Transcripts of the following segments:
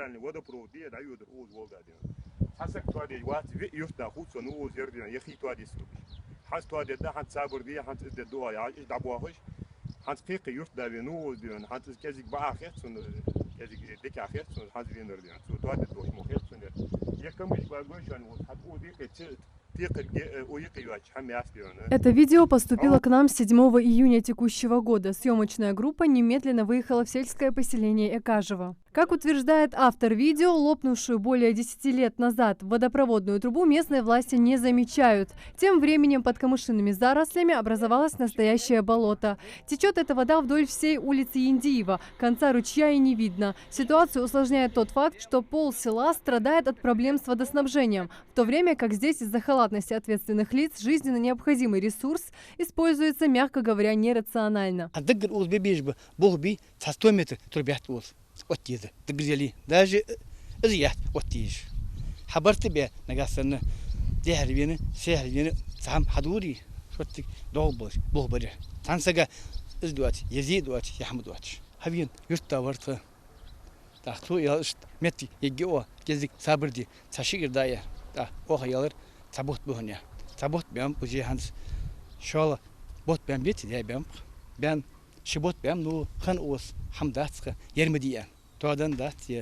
федеральный водопровод и дают уз Волга. Хасак туади ват юфта хутсон уз ердин яхи туади сук. Хас туади да хат сабр ди хат ддуа я дабуахш. Хат фиq юфта вину дин хат кезик баахетсон кезик дик ахетсон хат винердин. Су туади душ мохетсон. Якам иш багошан вот хат уди кет. Это видео поступило к нам 7 июня текущего года. Съемочная группа немедленно выехала в сельское поселение Экажево. Как утверждает автор видео, лопнувшую более 10 лет назад водопроводную трубу местные власти не замечают. Тем временем под камышинными зарослями образовалось настоящее болото. Течет эта вода вдоль всей улицы Индиева. Конца ручья и не видно. Ситуацию усложняет тот факт, что пол села страдает от проблем с водоснабжением, в то время как здесь из-за халатности ответственных лиц жизненно необходимый ресурс используется, мягко говоря, нерационально. Даже изъят оттиж. Хабар тебе нагасаны дервины, сехвины, сам хадури, шотик долбош, болбаре. Тансага издуат, езидуат, яхмудуат. Хавин юртаварта. Тахту ялышт мети егео кезик сабырди, сашигирдая. Та охаялар сабот бухня. Сабот бям пужиханс. Шола бот бям бети я бям. Бям шибот бям ну хан ос хамдатска ермедия.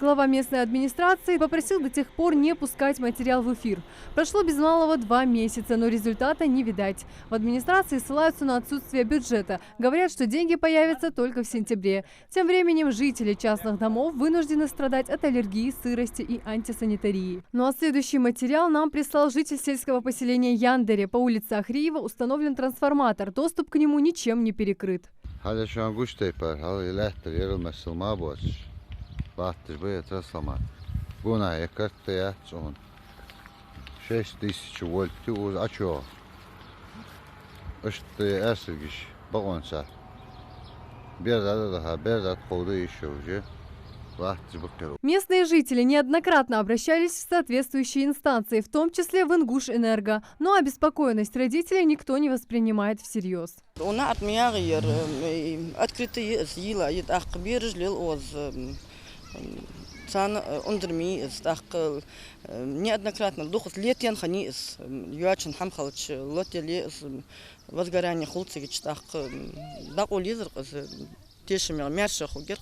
Глава местной администрации попросил до тех пор не пускать материал в эфир. Прошло без малого 2 месяца, но результата не видать. В администрации ссылаются на отсутствие бюджета. Говорят, что деньги появятся только в сентябре. Тем временем жители частных домов вынуждены страдать от аллергии, сырости и антисанитарии. Ну а следующий материал нам прислал житель сельского поселения Яндере. По улице Ахриева установлен трансформатор. Доступ к нему ничем не перекрыт. Battır bu transformat. Buna ekarte son 6000 volt uz açıyor. İşte esirgiş bağonsa. Bir daha kodu еще уже. Местные жители неоднократно обращались в соответствующие инстанции, в том числе в Ингушэнерго, но обеспокоенность родителей никто не воспринимает всерьез. Неоднократно духот летен хани из юачин хамхалч лотели возгорание хулцевич так дакулизр тешемер мершах угер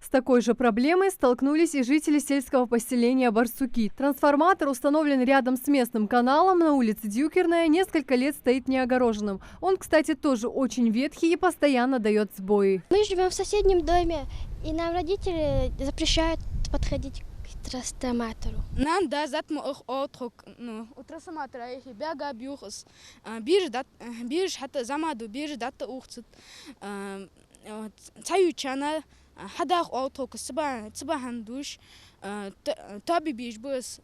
С такой же проблемой столкнулись и жители сельского поселения Барсуки. Трансформатор установлен рядом с местным каналом на улице Дюкерная, несколько лет стоит неогороженным. Он, кстати, тоже очень ветхий и постоянно дает сбои. Мы живем в соседнем доме, и нам родители запрещают подходить к трансформатору. Нам да затмо отхок у трансформатора их бяга бьюхс бирж хата замаду бирж дата ухцут цаютчана хадах отхок сбахан душ.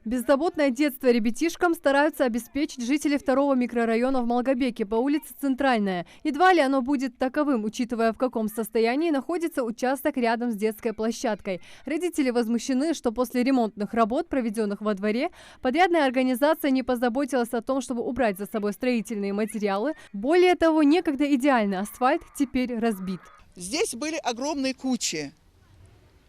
Беззаботное детство ребятишкам стараются обеспечить жители 2-го микрорайона в Малгобеке по улице Центральная. Едва ли оно будет таковым, учитывая, в каком состоянии находится участок рядом с детской площадкой. Родители возмущены, что после ремонтных работ, проведенных во дворе, подрядная организация не позаботилась о том, чтобы убрать за собой строительные материалы. Более того, некогда идеальный асфальт теперь разбит. Здесь были огромные кучи.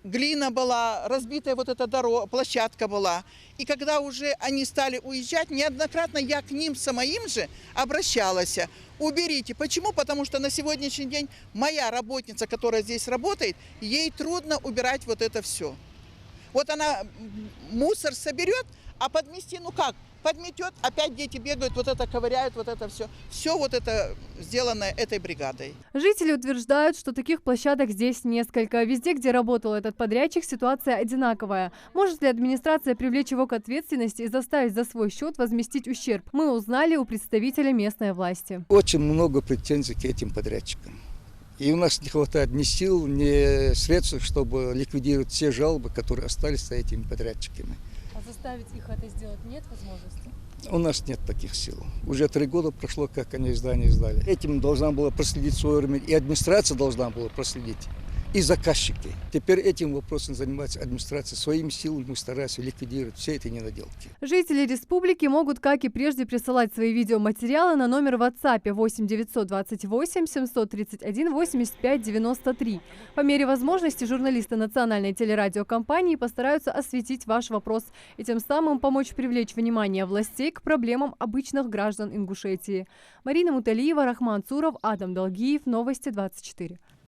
Глина была, разбитая вот эта дорога, площадка была. И когда уже они стали уезжать, неоднократно я к ним самим же обращалась. Уберите. Почему? Потому что на сегодняшний день моя работница, которая здесь работает, ей трудно убирать вот это все. Вот она мусор соберет, а подмести, ну как? Подметет, опять дети бегают, вот это ковыряют, вот это все. Все вот это сделано этой бригадой. Жители утверждают, что таких площадок здесь несколько. Везде, где работал этот подрядчик, ситуация одинаковая. Может ли администрация привлечь его к ответственности и заставить за свой счет возместить ущерб? Мы узнали у представителя местной власти. Очень много претензий к этим подрядчикам. И у нас не хватает ни сил, ни средств, чтобы ликвидировать все жалобы, которые остались за этими подрядчиками. А заставить их это сделать нет возможности? У нас нет таких сил. Уже 3 года прошло, как они здание сдали. Этим должна была проследить свое время, и администрация должна была проследить. и заказчики. Теперь этим вопросом занимается администрация. Своими силами мы стараемся ликвидировать все эти недоделки. Жители республики могут, как и прежде, присылать свои видеоматериалы на номер в WhatsApp 8 928 731 85 93. По мере возможности журналисты национальной телерадиокомпании постараются осветить ваш вопрос и тем самым помочь привлечь внимание властей к проблемам обычных граждан Ингушетии. Марина Муталиева, Рахман Цуров, Адам Долгиев. Новости 24.